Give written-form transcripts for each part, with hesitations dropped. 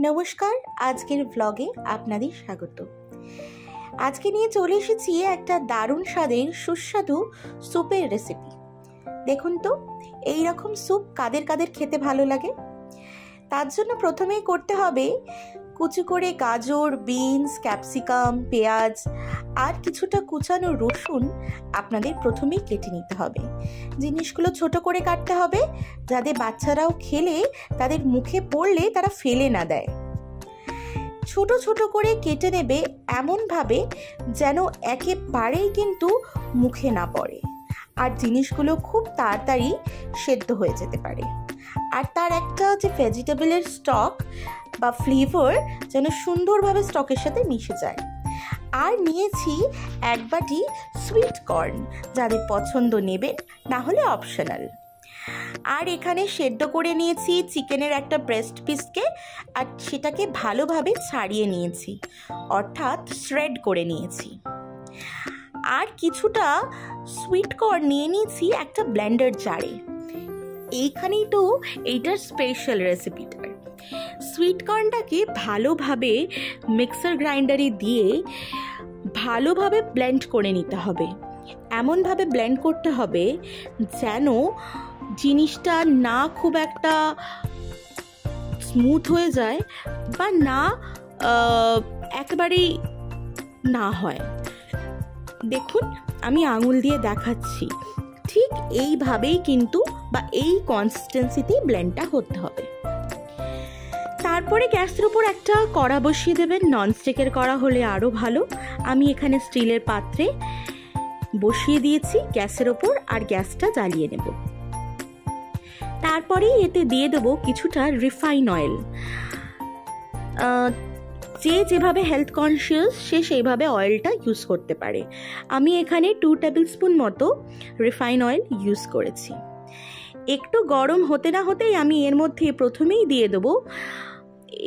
নমস্কার, আজকের ব্লগে আপনাদের স্বাগত। আজকে নিয়ে চলে এসেছি একটা দারুণ স্বাদের সুস্বাদু স্যুপের রেসিপি। দেখুন তো এই রকম স্যুপ কাদের কাদের খেতে ভালো লাগে। তার জন্য প্রথমেই করতে হবে কুচি করে গাজর, বিনস, ক্যাপসিকাম, পেঁয়াজ আর কিছুটা কুচানো রসুন আপনাদের প্রথমেই কেটে নিতে হবে। জিনিসগুলো ছোট করে কাটতে হবে, যাতে বাচ্চারাও খেলে তাদের মুখে পড়লে তারা ফেলে না দেয়। ছোট ছোট করে কেটে নেবে এমনভাবে যেন একেবারেই কিন্তু মুখে না পড়ে, আর জিনিসগুলো খুব তাড়াতাড়ি সেদ্ধ হয়ে যেতে পারে। আর তার একটা যে ভেজিটেবলের স্টক বা ফ্লেভার যেন সুন্দরভাবে স্টকের সাথে মিশে যায়। আর নিয়েছি এক বাটি সুইট কর্ন, যাদের পছন্দ নেবেন, না হলে অপশনাল। আর এখানে সেদ্ধ করে নিয়েছি চিকেনের একটা ব্রেস্ট পিসকে, আর সেটাকে ভালোভাবে ছাড়িয়ে নিয়েছি, অর্থাৎ শ্রেড করে নিয়েছি। আর কিছুটা সুইট কর্ন নিয়ে নিয়েছি একটা ব্লেন্ডার জারে। এইখানেই তো এইটার স্পেশাল রেসিপিটার। সুইট কর্নটাকে ভালোভাবে মিক্সার গ্রাইন্ডারে দিয়ে ভালোভাবে ব্লেন্ড করে নিতে হবে। এমনভাবে ব্লেন্ড করতে হবে যেন জিনিসটা না খুব একটা স্মুথ হয়ে যায় বা না একেবারেই না হয়। দেখুন আমি আঙুল দিয়ে দেখাচ্ছি, ঠিক এইভাবেই কিন্তু বা এই কনসিস্টেন্সিতেই ব্লেন্ডটা করতে হবে। তারপরে গ্যাসের উপর একটা কড়া বসিয়ে দেবেন। ননস্টিকের কড়া হলে আরও ভালো। আমি এখানে স্টিলের পাত্রে বসিয়ে দিয়েছি গ্যাসের ওপর, আর গ্যাসটা জ্বালিয়ে নেব। তারপরেই এতে দিয়ে দেবো কিছুটা রিফাইন অয়েল। যে যেভাবে হেলথ কনসিয়াস সে সেইভাবে অয়েলটা ইউজ করতে পারে। আমি এখানে 2 টেবিল স্পুন মতো রিফাইন অয়েল ইউজ করেছি। একটু গরম হতে না হতেই আমি এর মধ্যে প্রথমেই দিয়ে দেবো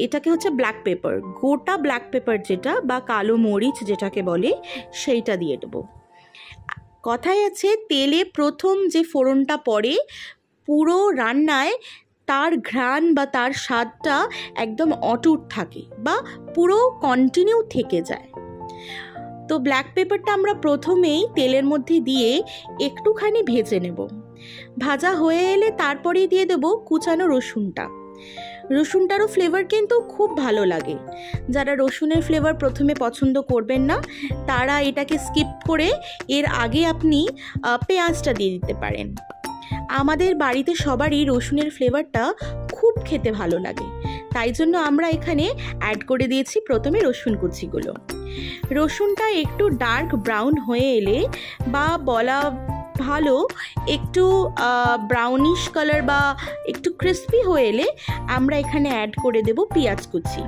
এটাকে হচ্ছে ব্ল্যাক পেপার, গোটা ব্ল্যাক পেপার যেটা বা কালো মরিচ যেটাকে বলে, সেইটা দিয়ে দেবো। কথায় আছে তেলে প্রথম যে ফোড়নটা পড়ে পুরো রান্নায় তার ঘ্রাণ বা তার স্বাদটা একদম অটুট থাকে বা পুরো কন্টিনিউ থেকে যায়। তো ব্ল্যাক পেপারটা আমরা প্রথমেই তেলের মধ্যে দিয়ে একটুখানি ভেজে নেব। ভাজা হয়ে এলে তারপরেই দিয়ে দেবো কুচানো রসুনটা। রসুনটারও ফ্লেভার কিন্তু খুব ভালো লাগে। যারা রসুনের ফ্লেভার প্রথমে পছন্দ করবেন না, তারা এটাকে স্কিপ করে এর আগে আপনি পেঁয়াজটা দিয়ে দিতে পারেন। আমাদের বাড়িতে সবারই রসুনের ফ্লেভারটা খুব খেতে ভালো লাগে, তাই জন্য আমরা এখানে অ্যাড করে দিয়েছি প্রথমে রসুন কুচিগুলো। রসুনটা একটু ডার্ক ব্রাউন হয়ে এলে বা বলা ভালো একটু ব্রাউনিশ কালার বা একটু ক্রিস্পি হয়ে এলে আমরা এখানে অ্যাড করে দেব পেঁয়াজ কুচি।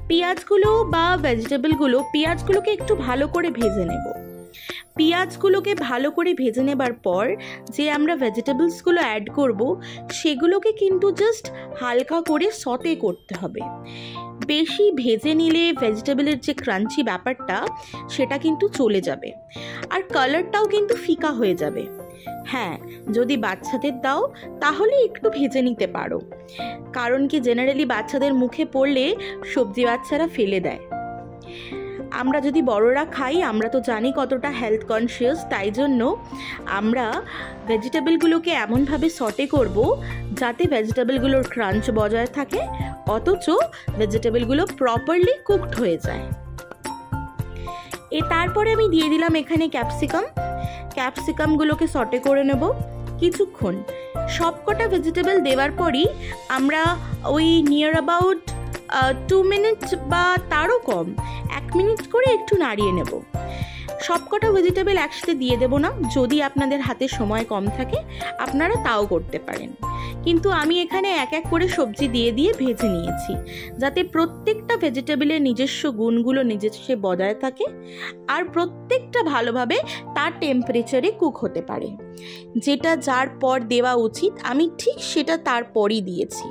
পেঁয়াজগুলো বা ভেজিটেবলগুলো, পেঁয়াজগুলোকে একটু ভালো করে ভেজে নেব। পেঁয়াজগুলোকে ভালো করে ভেজে নেবার পর যে আমরা ভেজিটেবলসগুলো অ্যাড করব, সেগুলোকে কিন্তু জাস্ট হালকা করে সতে করতে হবে। বেশি ভেজে নিলে ভেজিটেবলের যে ক্রাঞ্চি ব্যাপারটা সেটা কিন্তু চলে যাবে, আর কালারটাও কিন্তু ফিকা হয়ে যাবে। হ্যাঁ, যদি বাচ্চাদের দাও তাহলে একটু ভেজে নিতে পারো, কারণ কি জেনারেলি বাচ্চাদের মুখে পড়লে সবজি বাচ্চারা ফেলে দেয়। আমরা যদি বড়রা খাই, আমরা তো জানি কতটা হেলথ কনসিয়াস, তাই জন্য আমরা ভেজিটেবলগুলোকে এমনভাবে সটে করব যাতে ভেজিটেবলগুলোর ক্রাঞ্চ বজায় থাকে, অথচ ভেজিটেবলগুলো প্রপারলি কুকড হয়ে যায়। তারপরে আমি দিয়ে দিলাম এখানে ক্যাপসিকামগুলোকে সটে করে নেব কিছুক্ষণ। সবকটা ভেজিটেবল দেওয়ার পরই আমরা ওই নিয়ার অ্যাবাউট 2 মিনিট বা তারও কম 1 মিনিট করে একটু নাড়িয়ে নেব। সবকটা ভেজিটেবল একসাথে দিয়ে দেব না, যদি আপনাদের হাতে সময় কম থাকে আপনারা তাও করতে পারেন। কিন্তু আমি এখানে এক এক করে সবজি দিয়ে দিয়ে ভেজে নিয়েছি, যাতে প্রত্যেকটা ভেজিটেবলের নিজস্ব গুণগুলো নিজস্ব বজায় থাকে আর প্রত্যেকটা ভালোভাবে তার টেম্পারেচারে কুক হতে পারে। যেটা যার পর দেওয়া উচিত আমি ঠিক সেটা তারপরই দিয়েছি।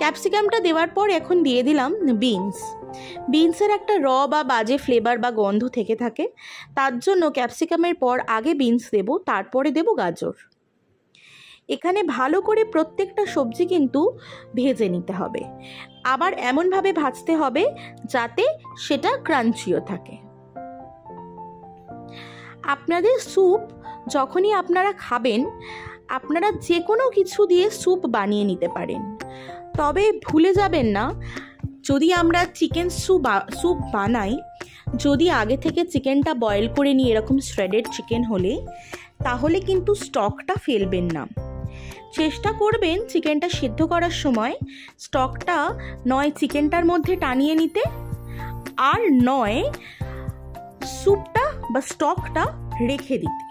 ক্যাপসিকামটা দেওয়ার পর এখন দিয়ে দিলাম বিনসের একটা র বা বাজে ফ্লেভার বা গন্ধ থেকে থাকে, তার জন্য ক্যাপসিকামের পর আগে বিনস দেব, তারপরে দেব গাজর। এখানে ভালো করে প্রত্যেকটা সবজি কিন্তু ভেজে নিতে হবে, আবার এমনভাবে ভাজতে হবে যাতে সেটা ক্রাঞ্চিও থাকে। আপনাদের স্যুপ যখনই আপনারা খাবেন, আপনারা যে কোনো কিছু দিয়ে স্যুপ বানিয়ে নিতে পারেন, তবে ভুলে যাবেন না যদি আমরা চিকেন স্যুপ বানাই, যদি আগে থেকে চিকেনটা বয়েল করে নিই এরকম শ্রেডেড চিকেন হলে, তাহলে কিন্তু স্টকটা ফেলবেন না। চেষ্টা করবেন চিকেনটা সিদ্ধ করার সময় স্টকটা নয় চিকেনটার মধ্যে টানিয়ে নিতে, আর নয় স্যুপটা বা স্টকটা রেখে দিতে।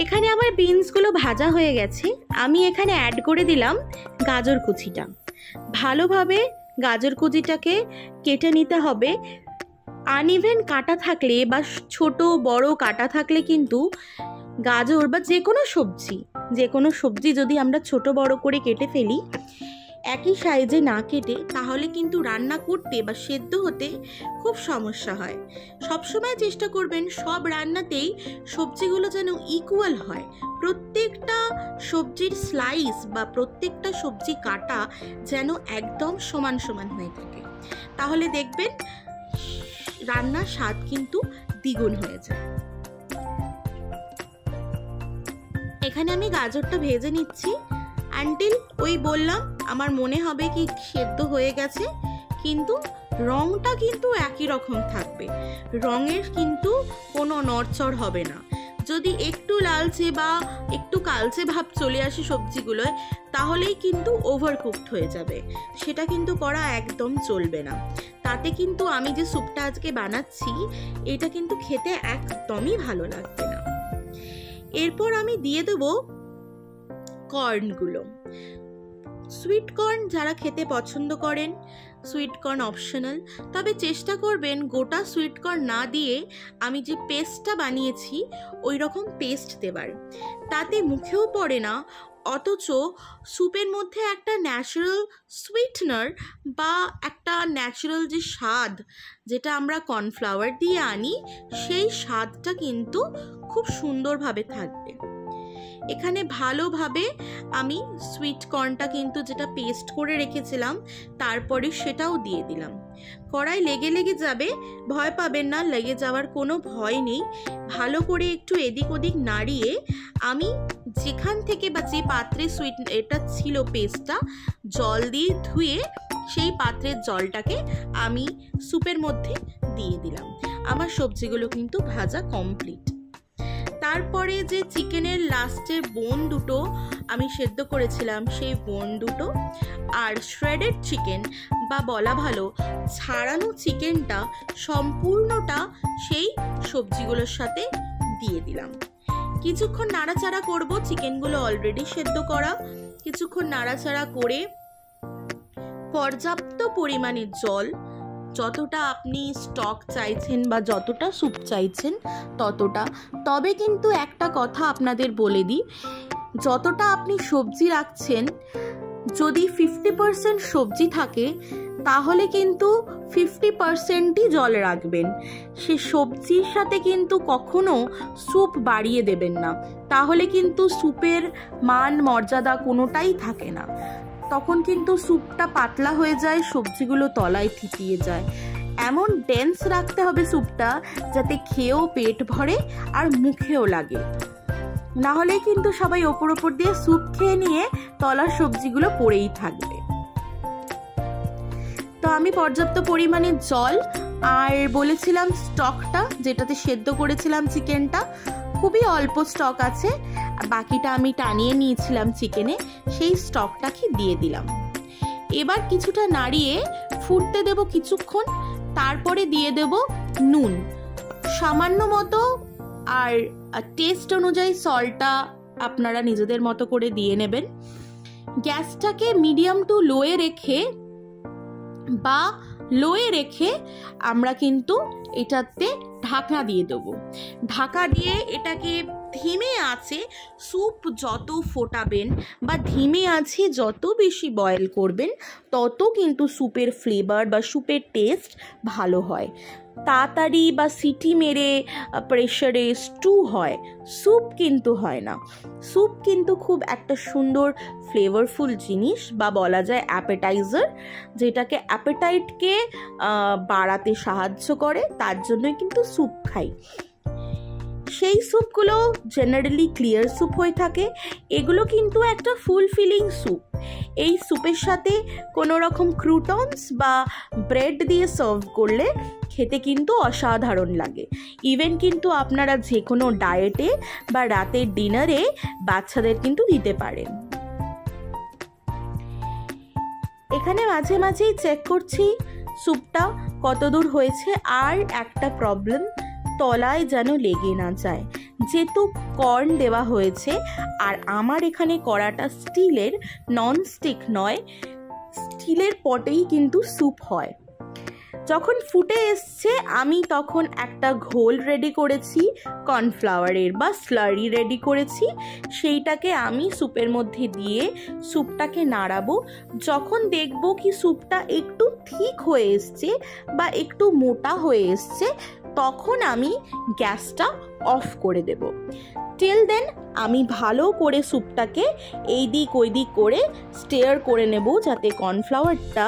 এখানে আমার বিনসগুলো ভাজা হয়ে গেছে, আমি এখানে অ্যাড করে দিলাম গাজর কুচিটা। ভালোভাবে গাজর কুচিটাকে কেটে নিতে হবে। আনইভেন কাটা থাকলে বা ছোট বড় কাটা থাকলে কিন্তু গাজর বা যে কোনো সবজি যদি আমরা ছোট বড় করে কেটে ফেলি, একই সাইজে না কেটে, তাহলে কিন্তু রান্না করতে বা সেদ্ধ হতে খুব সমস্যা হয়। সবসময় চেষ্টা করবেন সব রান্নাতেই সবজিগুলো যেন ইকুয়াল হয়, প্রত্যেকটা সবজির স্লাইস বা প্রত্যেকটা সবজি কাটা যেন একদম সমান সমান হয়ে থাকে, তাহলে দেখবেন রান্নার স্বাদ কিন্তু দ্বিগুণ হয়ে যায়। এখানে আমি গাজরটা ভেজে নিচ্ছি আনটিল ওই বললাম আমার মনে হবে কি সেদ্ধ হয়ে গেছে, কিন্তু রংটা কিন্তু একই রকম থাকবে, রঙের কিন্তু কোনো নড়চড় হবে না। যদি একটু লালচে বা একটু কালচে ভাব চলে আসে সবজিগুলোয়, তাহলেই কিন্তু ওভারকুকড হয়ে যাবে, সেটা কিন্তু করা একদম চলবে না। তাতে কিন্তু আমি যে স্যুপটা আজকে বানাচ্ছি এটা কিন্তু খেতে একদমই ভালো লাগবে না। এরপর আমি দিয়ে দেবো কর্নগুলো। সুইট কর্ন যারা খেতে পছন্দ করেন, সুইট কর্ন অপশনাল, তবে চেষ্টা করবেন গোটা সুইট কর্ন না দিয়ে আমি যে পেস্টটা বানিয়েছি ওই রকম পেস্ট দেবার, তাতে মুখেও পড়ে না, অথচ স্যুপের মধ্যে একটা ন্যাচারাল সুইটনার বা একটা ন্যাচারাল যে স্বাদ যেটা আমরা কর্নফ্লাওয়ার দিয়ে আনি, সেই স্বাদটা কিন্তু খুব সুন্দরভাবে থাকবে। এখানে ভালোভাবে আমি সুইট কর্নটা কিন্তু যেটা পেস্ট করে রেখেছিলাম তারপরে সেটাও দিয়ে দিলাম। কড়াই লেগে যাবে, ভয় পাবেন না, লেগে যাওয়ার কোনো ভয় নেই। ভালো করে একটু এদিক ওদিক নাড়িয়ে আমি যেখান থেকে বা যে পাত্রে এটা ছিল পেস্টটা, জল দিয়ে ধুয়ে সেই পাত্রের জলটাকে আমি স্যুপের মধ্যে দিয়ে দিলাম। আমার সবজিগুলো কিন্তু ভাজা কমপ্লিট। তারপরে যে চিকেনের লাস্টের বোন দুটো আমি সেদ্ধ করেছিলাম, সেই বোন দুটো আর শ্রেডেড চিকেন বা বলা ভালো ছাড়ানো চিকেনটা সম্পূর্ণটা সেই সবজিগুলোর সাথে দিয়ে দিলাম। কিছুক্ষণ নাড়াচাড়া করব, চিকেনগুলো অলরেডি সেদ্ধ করা। কিছুক্ষণ নাড়াচাড়া করে পর্যাপ্ত পরিমাণে জল, যতটা আপনি স্টক চাইছেন বা যতটা স্যুপ চাইছেন ততটা। তবে কিন্তু একটা কথা আপনাদের বলে দিই, যতটা আপনি সবজি রাখছেন, যদি 50% সবজি থাকে তাহলে কিন্তু 50%ই জল রাখবেন। সে সবজির সাথে কিন্তু কখনো স্যুপ বাড়িয়ে দেবেন না, তাহলে কিন্তু স্যুপের মান মর্যাদা কোনোটাই থাকে না। তখন কিন্তু স্যুপটা পাতলা হয়ে যায়, সবজিগুলো তলায় থিতিয়ে যায়। এমন ডেন্স রাখতে হবে স্যুপটা যাতে খেয়েও পেট ভরে আর মুখেও লাগে, না হলে কিন্তু সবাই ওপর দিয়ে স্যুপ খেয়ে নিয়ে তলার সবজিগুলো পড়েই থাকবে। তো আমি পর্যাপ্ত পরিমাণে জল আর বলেছিলাম স্টকটা যেটাতে সেদ্ধ করেছিলাম চিকেনটা, খুবই অল্প স্টক আছে, বাকিটা আমি টানিয়ে নিয়েছিলাম চিকেনে, সেই স্টকটাকে দিয়ে দিলাম। এবার কিছুটা নাড়িয়ে ফুটতে দেব কিছুক্ষণ, তারপরে দিয়ে দেব নুন সামান্য মতো, আর টেস্ট অনুযায়ী সল্টটা আপনারা নিজেদের মতো করে দিয়ে নেবেন। গ্যাসটাকে মিডিয়াম টু লোয়ে রেখে আমরা কিন্তু এটাতে ঢাকনা দিয়ে দেবো। ঢাকা দিয়ে এটাকে ধিমে আঁচে স্যুপ যত ফোটাবেন বা ধিমে আঁচে যত বেশি বয়েল করবেন, তত কিন্তু স্যুপের ফ্লেভার বা স্যুপের টেস্ট ভালো হয়। তাড়াতাড়ি বা সিটি মেরে প্রেশারে স্টু হয়, স্যুপ কিন্তু হয় না। স্যুপ কিন্তু খুব একটা সুন্দর ফ্লেভারফুল জিনিস, বা বলা যায় অ্যাপেটাইজার, যেটাকে অ্যাপেটাইটকে বাড়াতে সাহায্য করে, তার জন্যই কিন্তু স্যুপ খাই। সেই স্যুপগুলো জেনারেলি ক্লিয়ার স্যুপ হয়ে থাকে। এগুলো কিন্তু একটা ফুলফিলিং স্যুপ। এই স্যুপের সাথে কোনো রকম ক্রুটনস বা ব্রেড দিয়ে সার্ভ করলে খেতে কিন্তু অসাধারণ লাগে। ইভেন কিন্তু আপনারা যে কোনো ডায়েটে বা রাতের ডিনারে বাচ্চাদের কিন্তু দিতে পারেন। এখানে মাঝে মাঝেই চেক করছি স্যুপটা কতদূর হয়েছে। আর একটা প্রবলেম, তলায় যেন লেগে না যায়, যেহেতু কর্ন দেওয়া হয়েছে। আর আমার এখানে কড়াটা স্টিলের, নন স্টিক নয়, স্টিলের পটেই কিন্তু স্যুপ হয়। যখন ফুটে এসছে আমি তখন একটা ঘোল রেডি করেছি কর্নফ্লাওয়ারের, বা স্লারি রেডি করেছি। সেইটাকে আমি স্যুপের মধ্যে দিয়ে স্যুপটাকে নাড়াবো। যখন দেখবো কি স্যুপটা একটু থিক হয়ে এসছে বা একটু মোটা হয়ে এসছে, তখন আমি গ্যাসটা অফ করে দেব। টিল দেন আমি ভালো করে স্যুপটাকে এই দিক ওই দিক করে স্টেয়ার করে নেব, যাতে কর্নফ্লাওয়ারটা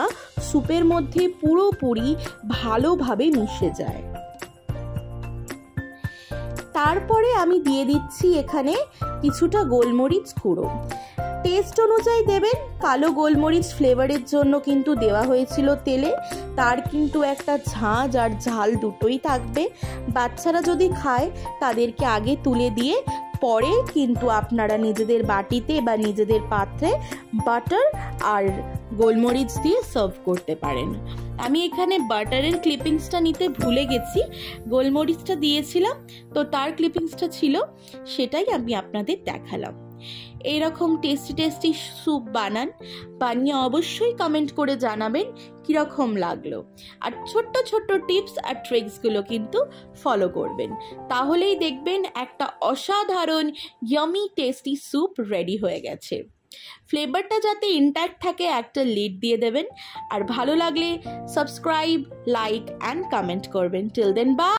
স্যুপের মধ্যে পুরোপুরি ভালোভাবে মিশে যায়। তারপরে আমি দিয়ে দিচ্ছি এখানে কিছুটা গোলমরিচ গুঁড়ো। টেস্ট অনুযায়ী দেবেন। কালো গোলমরিচ ফ্লেভারের জন্য কিন্তু দেওয়া হয়েছিল তেলে, তার কিন্তু একটা ঝাঁঝ আর ঝাল দুটোই থাকবে। বাচ্চারা যদি খায় তাদেরকে আগে তুলে দিয়ে পরে কিন্তু আপনারা নিজেদের বাটিতে বা নিজেদের পাত্রে বাটার আর গোলমরিচ দিয়ে সার্ভ করতে পারেন। আমি এখানে বাটারের ক্লিপিংসটা নিতে ভুলে গেছি, গোলমরিচটা দিয়েছিলাম তো তার ক্লিপিংসটা ছিল, সেটাই আমি আপনাদের দেখালাম। এইরকম টেস্টি টেস্টি স্যুপ বানিয়ে অবশ্যই কমেন্ট করে জানাবেন কীরকম লাগলো। আর ছোট্ট ছোট্ট টিপস আর ট্রিক্সগুলো কিন্তু ফলো করবেন, তাহলেই দেখবেন একটা অসাধারণ ইয়ামি টেস্টি স্যুপ রেডি হয়ে গেছে। ফ্লেভারটা যাতে ইনট্যাক্ট থাকে একটা লিড দিয়ে দেবেন। আর ভালো লাগলে সাবস্ক্রাইব, লাইক অ্যান্ড কমেন্ট করবেন। Till then by.